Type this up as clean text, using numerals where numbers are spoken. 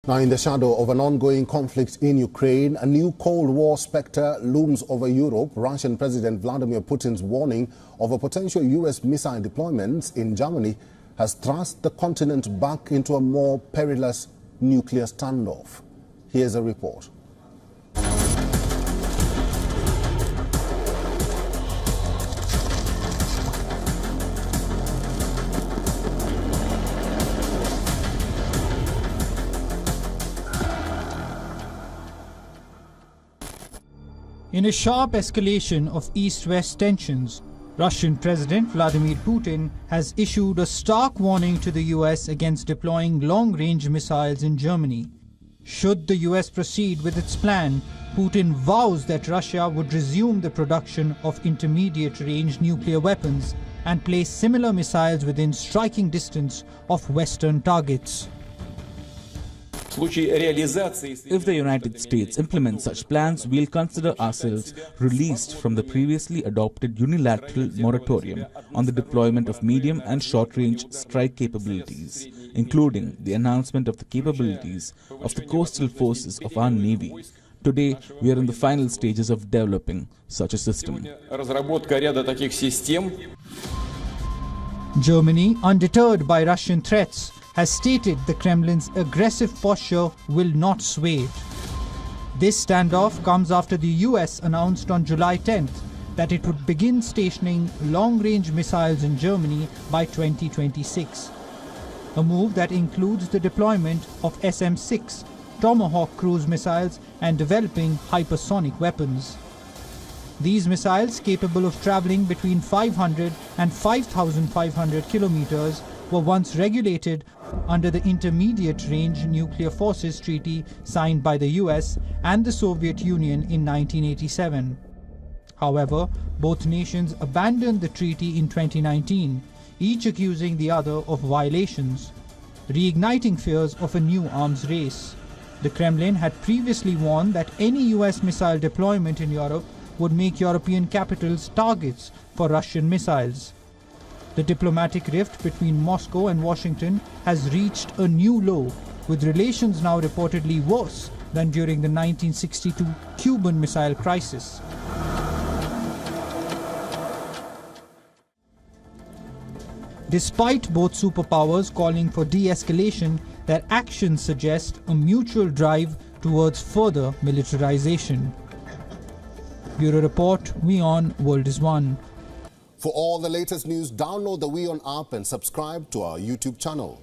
Now, in the shadow of an ongoing conflict in Ukraine, a new Cold War spectre looms over Europe. Russian President Vladimir Putin's warning of a potential U.S. missile deployments in Germany has thrust the continent back into a more perilous nuclear standoff. Here's a report. In a sharp escalation of East-West tensions, Russian President Vladimir Putin has issued a stark warning to the US against deploying long-range missiles in Germany. Should the US proceed with its plan, Putin vows that Russia would resume the production of intermediate-range nuclear weapons and place similar missiles within striking distance of Western targets. If the United States implements such plans, we'll consider ourselves released from the previously adopted unilateral moratorium on the deployment of medium and short-range strike capabilities, including the announcement of the capabilities of the coastal forces of our Navy. Today, we are in the final stages of developing such a system. Germany, undeterred by Russian threats, has stated the Kremlin's aggressive posture will not sway it. This standoff comes after the US announced on July 10th that it would begin stationing long-range missiles in Germany by 2026. A move that includes the deployment of SM-6 Tomahawk cruise missiles and developing hypersonic weapons. These missiles, capable of traveling between 500 and 5,500 kilometers, were once regulated under the Intermediate-Range Nuclear Forces Treaty signed by the US and the Soviet Union in 1987. However, both nations abandoned the treaty in 2019, each accusing the other of violations, reigniting fears of a new arms race. The Kremlin had previously warned that any US missile deployment in Europe would make European capitals targets for Russian missiles. The diplomatic rift between Moscow and Washington has reached a new low, with relations now reportedly worse than during the 1962 Cuban Missile Crisis. Despite both superpowers calling for de-escalation, their actions suggest a mutual drive towards further militarization. Bureau Report, WION, World is One. For all the latest news, download the WION app and subscribe to our YouTube channel.